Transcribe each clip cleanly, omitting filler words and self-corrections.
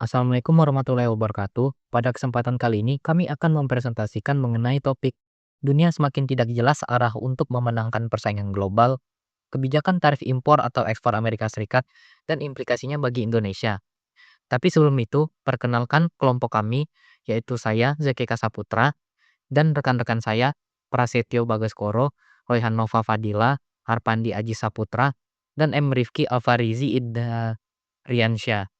Assalamualaikum warahmatullahi wabarakatuh. Pada kesempatan kali ini, kami akan mempresentasikan mengenai topik dunia semakin tidak jelas arah untuk memenangkan persaingan global, kebijakan tarif impor atau ekspor Amerika Serikat, dan implikasinya bagi Indonesia. Tapi sebelum itu, perkenalkan kelompok kami, yaitu saya, Zeki Kasaputra, dan rekan-rekan saya, Prasetyo Bagaskoro, Royhan Nova Fadila, Harpandi Aji Saputra, dan M. Rifki Alfarizi Idda Riansyah.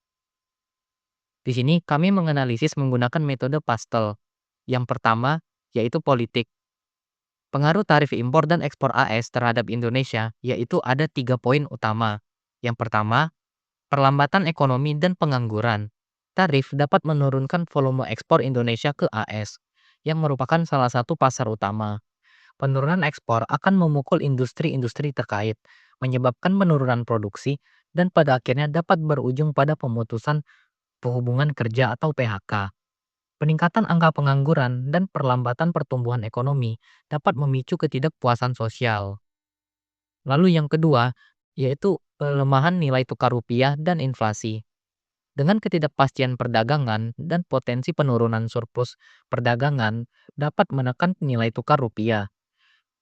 Di sini kami menganalisis menggunakan metode pastel. Yang pertama, yaitu politik. Pengaruh tarif impor dan ekspor AS terhadap Indonesia, yaitu ada 3 poin utama. Yang pertama, perlambatan ekonomi dan pengangguran. Tarif dapat menurunkan volume ekspor Indonesia ke AS, yang merupakan salah satu pasar utama. Penurunan ekspor akan memukul industri-industri terkait, menyebabkan penurunan produksi, dan pada akhirnya dapat berujung pada pemutusan hubungan kerja atau PHK. Peningkatan angka pengangguran dan perlambatan pertumbuhan ekonomi dapat memicu ketidakpuasan sosial. Lalu yang kedua, yaitu pelemahan nilai tukar rupiah dan inflasi. Dengan ketidakpastian perdagangan dan potensi penurunan surplus perdagangan dapat menekan nilai tukar rupiah.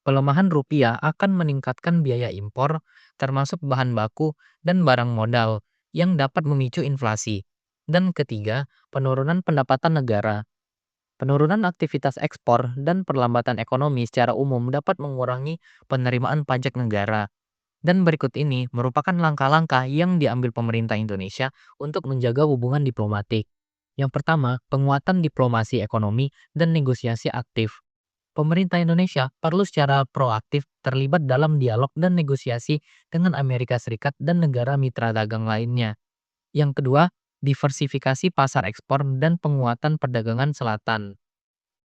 Pelemahan rupiah akan meningkatkan biaya impor, termasuk bahan baku dan barang modal, yang dapat memicu inflasi. Dan ketiga, penurunan pendapatan negara. Penurunan aktivitas ekspor dan perlambatan ekonomi secara umum dapat mengurangi penerimaan pajak negara. Dan berikut ini merupakan langkah-langkah yang diambil pemerintah Indonesia untuk menjaga hubungan diplomatik. Yang pertama, penguatan diplomasi ekonomi dan negosiasi aktif. Pemerintah Indonesia perlu secara proaktif terlibat dalam dialog dan negosiasi dengan Amerika Serikat dan negara mitra dagang lainnya. Yang kedua, diversifikasi pasar ekspor dan penguatan perdagangan selatan.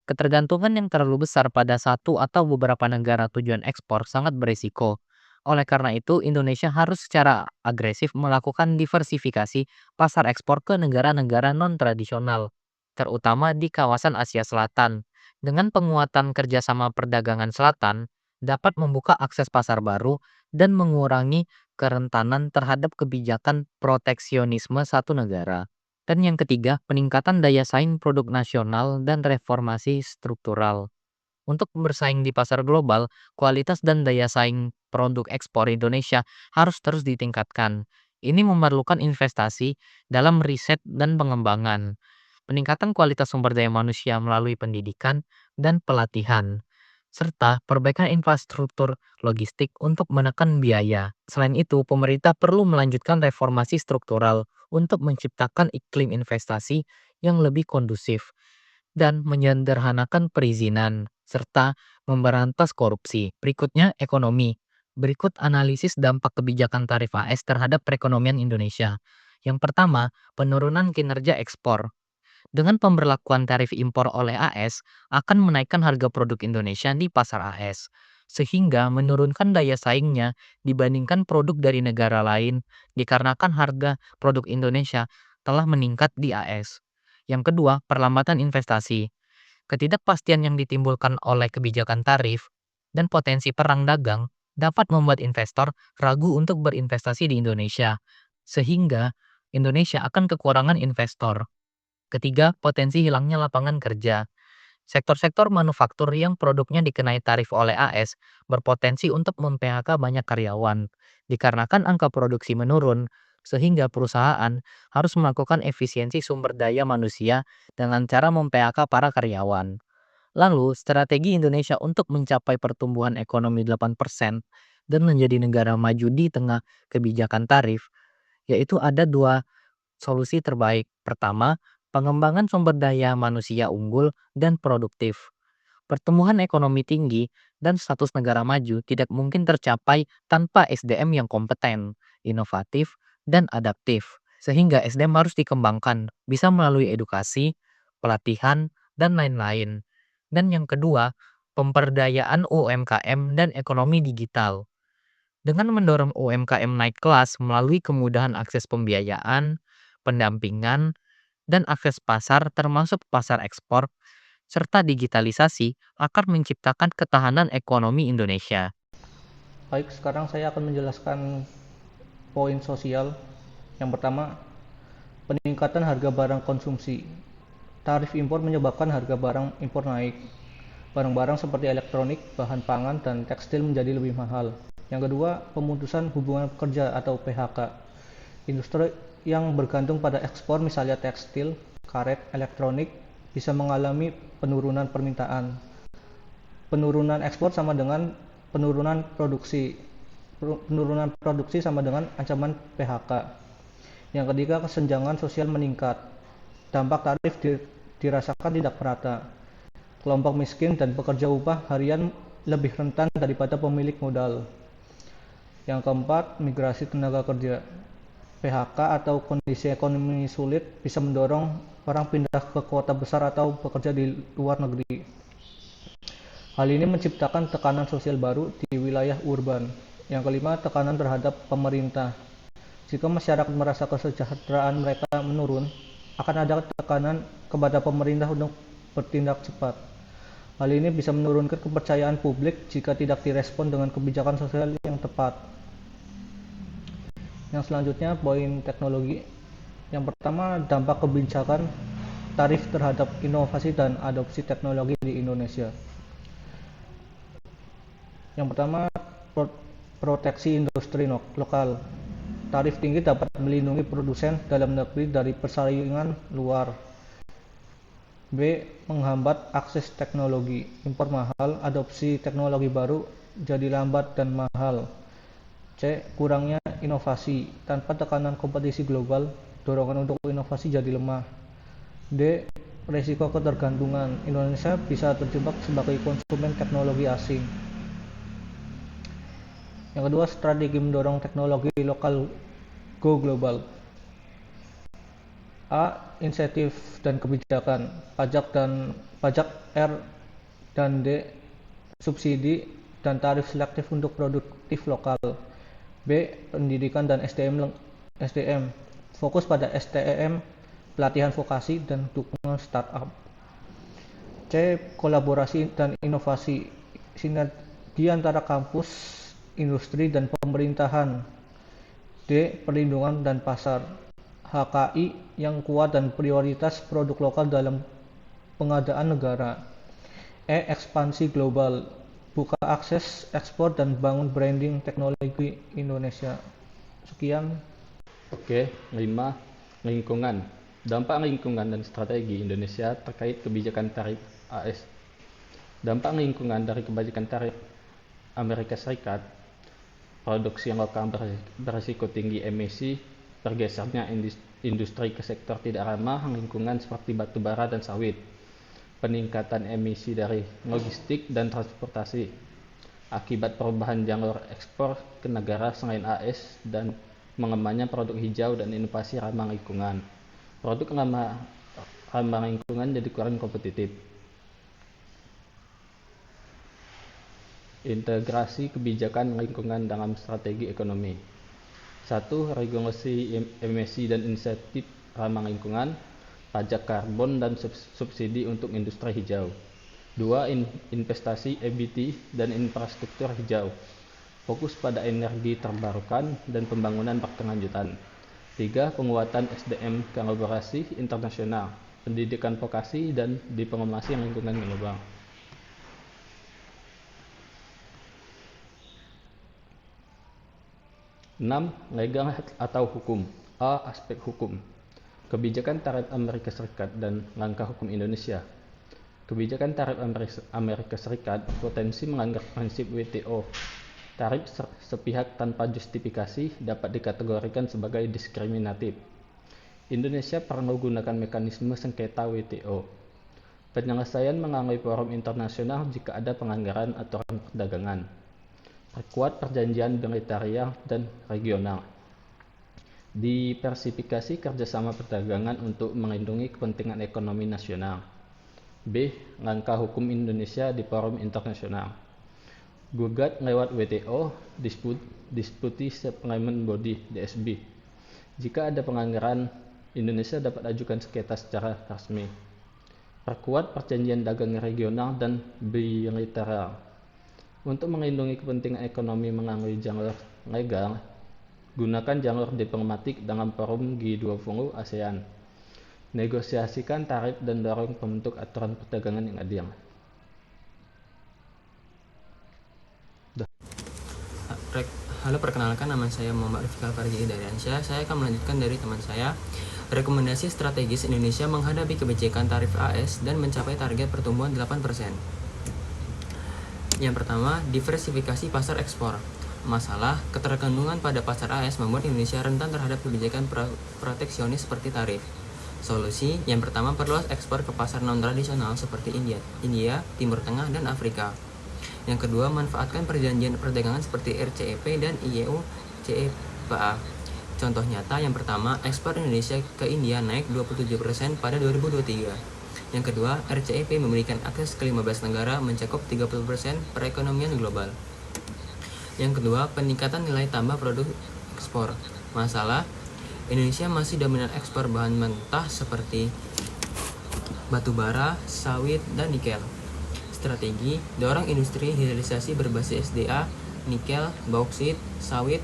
Ketergantungan yang terlalu besar pada satu atau beberapa negara tujuan ekspor sangat berisiko. Oleh karena itu, Indonesia harus secara agresif melakukan diversifikasi pasar ekspor ke negara-negara non-tradisional, terutama di kawasan Asia Selatan. Dengan penguatan kerjasama perdagangan selatan, dapat membuka akses pasar baru dan mengurangi kerentanan terhadap kebijakan proteksionisme satu negara. Dan yang ketiga, peningkatan daya saing produk nasional dan reformasi struktural. Untuk bersaing di pasar global, kualitas dan daya saing produk ekspor Indonesia harus terus ditingkatkan. Ini memerlukan investasi dalam riset dan pengembangan, peningkatan kualitas sumber daya manusia melalui pendidikan dan pelatihan, serta perbaikan infrastruktur logistik untuk menekan biaya. Selain itu, pemerintah perlu melanjutkan reformasi struktural untuk menciptakan iklim investasi yang lebih kondusif dan menyederhanakan perizinan, serta memberantas korupsi. Berikutnya, ekonomi. Berikut analisis dampak kebijakan tarif AS terhadap perekonomian Indonesia. Yang pertama, penurunan kinerja ekspor. Dengan pemberlakuan tarif impor oleh AS, akan menaikkan harga produk Indonesia di pasar AS, sehingga menurunkan daya saingnya dibandingkan produk dari negara lain, dikarenakan harga produk Indonesia telah meningkat di AS. Yang kedua, perlambatan investasi. Ketidakpastian yang ditimbulkan oleh kebijakan tarif dan potensi perang dagang dapat membuat investor ragu untuk berinvestasi di Indonesia, sehingga Indonesia akan kekurangan investor. Ketiga, potensi hilangnya lapangan kerja. Sektor-sektor manufaktur yang produknya dikenai tarif oleh AS berpotensi untuk mem-PHK banyak karyawan, dikarenakan angka produksi menurun, sehingga perusahaan harus melakukan efisiensi sumber daya manusia dengan cara mem-PHK para karyawan. Lalu, strategi Indonesia untuk mencapai pertumbuhan ekonomi 8% dan menjadi negara maju di tengah kebijakan tarif, yaitu ada dua solusi terbaik. Pertama, pengembangan sumber daya manusia unggul dan produktif. Pertumbuhan ekonomi tinggi dan status negara maju tidak mungkin tercapai tanpa SDM yang kompeten, inovatif, dan adaptif. Sehingga SDM harus dikembangkan, bisa melalui edukasi, pelatihan, dan lain-lain. Dan yang kedua, pemberdayaan UMKM dan ekonomi digital. Dengan mendorong UMKM naik kelas melalui kemudahan akses pembiayaan, pendampingan, dan akses pasar termasuk pasar ekspor, serta digitalisasi akan menciptakan ketahanan ekonomi Indonesia. Baik, sekarang saya akan menjelaskan poin sosial. Yang pertama, Peningkatan harga barang konsumsi. Tarif impor menyebabkan harga barang impor naik. Barang-barang seperti elektronik, bahan pangan, dan tekstil menjadi lebih mahal. Yang kedua, pemutusan hubungan pekerja atau PHK. Industri yang bergantung pada ekspor, misalnya tekstil, karet, elektronik, bisa mengalami penurunan permintaan. Penurunan ekspor sama dengan penurunan produksi. Penurunan produksi sama dengan ancaman PHK. Yang ketiga, kesenjangan sosial meningkat. Dampak tarif dirasakan tidak merata. Kelompok miskin dan pekerja upah harian lebih rentan daripada pemilik modal. Yang keempat, migrasi tenaga kerja. PHK atau kondisi ekonomi sulit bisa mendorong orang pindah ke kota besar atau bekerja di luar negeri. Hal ini menciptakan tekanan sosial baru di wilayah urban. Yang kelima, tekanan terhadap pemerintah. Jika masyarakat merasa kesejahteraan mereka menurun, akan ada tekanan kepada pemerintah untuk bertindak cepat. Hal ini bisa menurunkan kepercayaan publik jika tidak direspon dengan kebijakan sosial yang tepat. Yang selanjutnya, poin teknologi. Yang pertama, dampak kebijakan tarif terhadap inovasi dan adopsi teknologi di Indonesia. Yang pertama, proteksi industri lokal. Tarif tinggi dapat melindungi produsen dalam negeri dari persaingan luar. B. Menghambat akses teknologi. Impor mahal, adopsi teknologi baru jadi lambat dan mahal. C. Kurangnya inovasi. Tanpa tekanan kompetisi global, dorongan untuk inovasi jadi lemah. D. Risiko ketergantungan. Indonesia bisa terjebak sebagai konsumen teknologi asing. Yang kedua, strategi mendorong teknologi lokal go global. A. Insentif dan kebijakan. Pajak R dan D. Subsidi dan tarif selektif untuk produktif lokal. B. Pendidikan dan SDM. Fokus pada STM, pelatihan vokasi, dan dukungan startup. C. Kolaborasi dan inovasi. Sinergi antara kampus, industri, dan pemerintahan. D. Perlindungan dan pasar. HKI yang kuat dan prioritas produk lokal dalam pengadaan negara. E. Ekspansi global. Buka akses ekspor dan bangun branding teknologi Indonesia. Sekian. Oke, 5. Lingkungan. Dampak lingkungan dan strategi Indonesia terkait kebijakan tarif AS. Dampak lingkungan dari kebijakan tarif Amerika Serikat, produksi yang lokal berisiko tinggi emisi, bergesernya industri ke sektor tidak ramah lingkungan seperti batu bara dan sawit, peningkatan emisi dari logistik dan transportasi, akibat perubahan jalur ekspor ke negara selain AS dan mengembangnya produk hijau dan inovasi ramah lingkungan. Produk ramah lingkungan jadi kurang kompetitif. Integrasi kebijakan lingkungan dalam strategi ekonomi. 1. Regulasi emisi dan insentif ramah lingkungan, pajak karbon dan subsidi untuk industri hijau. 2. Investasi EBT dan infrastruktur hijau, fokus pada energi terbarukan dan pembangunan berkelanjutan. 3. Penguatan SDM kolaborasi internasional, pendidikan vokasi dan diplomasi lingkungan global. 6. Legal atau hukum. A. Aspek hukum. Kebijakan tarif Amerika Serikat dan langkah hukum Indonesia. Kebijakan tarif Amerika Serikat potensi melanggar prinsip WTO. Tarif sepihak tanpa justifikasi dapat dikategorikan sebagai diskriminatif. Indonesia perlu gunakan mekanisme sengketa WTO. Penyelesaian melalui forum internasional jika ada pelanggaran aturan perdagangan. Perkuat perjanjian bilateral dan regional. Diversifikasi kerjasama perdagangan untuk melindungi kepentingan ekonomi nasional. B. Langkah hukum Indonesia di forum internasional. Gugat lewat WTO, Dispute Settlement Body (DSB). Jika ada pelanggaran, Indonesia dapat ajukan sengketa secara resmi. Perkuat perjanjian dagang regional dan bilateral. Untuk melindungi kepentingan ekonomi melalui jalur legal, Gunakan jalur diplomatik dalam forum G20 ASEAN. Negosiasikan tarif dan dorong pembentuk aturan perdagangan yang adil. Halo, perkenalkan, nama saya Muhammad Rifki Alfarji Hidayatsyah. Saya akan melanjutkan dari teman saya. Rekomendasi strategis Indonesia menghadapi kebijakan tarif AS dan mencapai target pertumbuhan 8%. Yang pertama, diversifikasi pasar ekspor. Masalah ketergantungan pada pasar AS membuat Indonesia rentan terhadap kebijakan proteksionis seperti tarif. Solusi yang pertama, perluas ekspor ke pasar non-tradisional seperti India, Timur Tengah, dan Afrika. Yang kedua, manfaatkan perjanjian perdagangan seperti RCEP dan IEU CEPA. Contoh nyata yang pertama, ekspor Indonesia ke India naik 27% pada 2023. Yang kedua, RCEP memberikan akses ke 15 negara mencakup 30% perekonomian global. Yang kedua, peningkatan nilai tambah produk ekspor. Masalah, Indonesia masih dominan ekspor bahan mentah seperti batu bara, sawit, dan nikel. Strategi, dorong industri hilirisasi berbasis SDA, nikel, bauksit, sawit.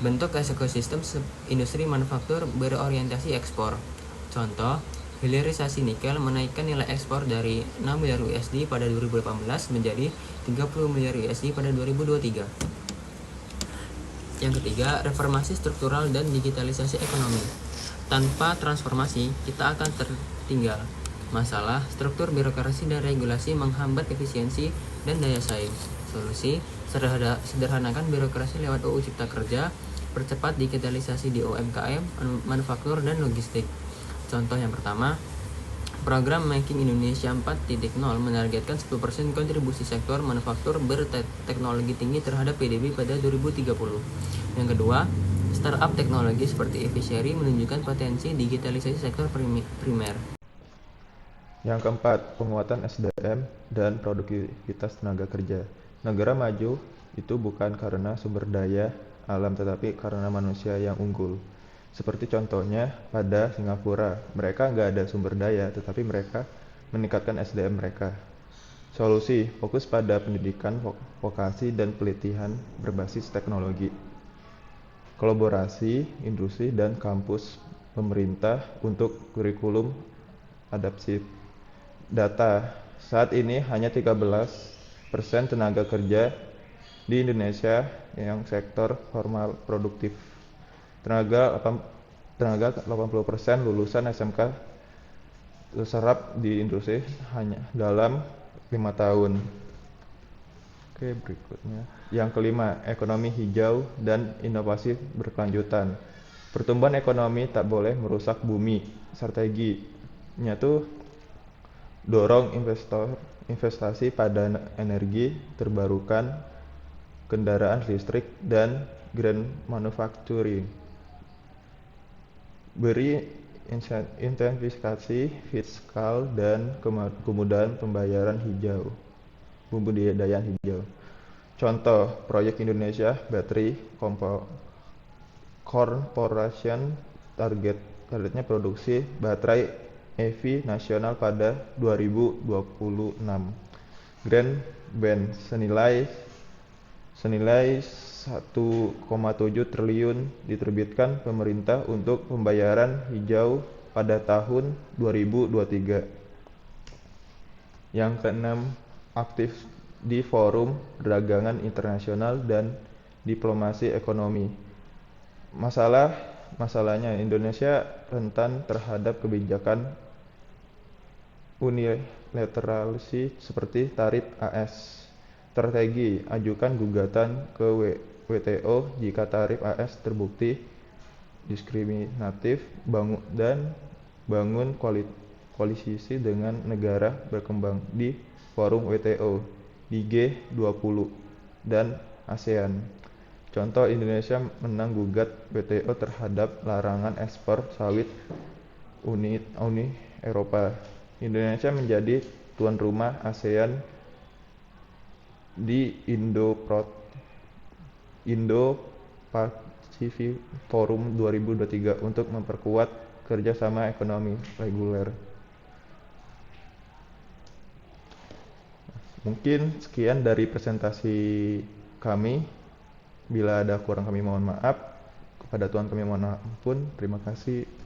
Bentuk ekosistem industri manufaktur berorientasi ekspor. Contoh, hilirisasi nikel menaikkan nilai ekspor dari 6 miliar USD pada 2018 menjadi 30 miliar USD pada 2023. Yang ketiga, reformasi struktural dan digitalisasi ekonomi. Tanpa transformasi, kita akan tertinggal. Masalah, struktur birokrasi dan regulasi menghambat efisiensi dan daya saing. Solusi, sederhanakan birokrasi lewat UU Cipta Kerja, percepat digitalisasi di UMKM, manufaktur, dan logistik. Contoh yang pertama, program Making Indonesia 4.0 menargetkan 10% kontribusi sektor manufaktur berteknologi tinggi terhadap PDB pada 2030. Yang kedua, startup teknologi seperti Eviseri menunjukkan potensi digitalisasi sektor primer. Yang keempat, penguatan SDM dan produktivitas tenaga kerja. Negara maju itu bukan karena sumber daya alam tetapi karena manusia yang unggul. Seperti contohnya pada Singapura, mereka nggak ada sumber daya tetapi mereka meningkatkan SDM mereka. Solusi, fokus pada pendidikan vokasi dan pelatihan berbasis teknologi. Kolaborasi, industri, dan kampus pemerintah untuk kurikulum adaptif. Data, saat ini hanya 13% tenaga kerja di Indonesia yang sektor formal produktif. Tenaga 80% lulusan SMK terserap di industri hanya dalam 5 tahun. Oke, berikutnya. Yang kelima, ekonomi hijau dan inovasi berkelanjutan. Pertumbuhan ekonomi tak boleh merusak bumi. Strateginya tuh dorong investasi pada energi terbarukan, kendaraan listrik, dan green manufacturing. Beri intensifikasi fiskal dan kemudahan pembayaran hijau, pembudidayaan hijau. Contoh, proyek Indonesia Battery Corporation targetnya produksi baterai EV nasional pada 2026. Grant Band senilai 1,7 triliun diterbitkan pemerintah untuk pembayaran hijau pada tahun 2023. Yang keenam, aktif di forum perdagangan internasional dan diplomasi ekonomi. Masalahnya Indonesia rentan terhadap kebijakan unilateralisasi seperti tarif AS. Strategi, ajukan gugatan ke WTO jika tarif AS terbukti diskriminatif dan bangun koalisi dengan negara berkembang di forum WTO, di G20, dan ASEAN. Contoh, Indonesia menang gugat WTO terhadap larangan ekspor sawit Uni Eropa. Indonesia menjadi tuan rumah ASEAN di Indo-Pacific Forum 2023 untuk memperkuat kerjasama ekonomi reguler. Mungkin sekian dari presentasi kami. Bila ada kurang kami mohon maaf. Kepada Tuhan kami mohon ampun. Terima kasih.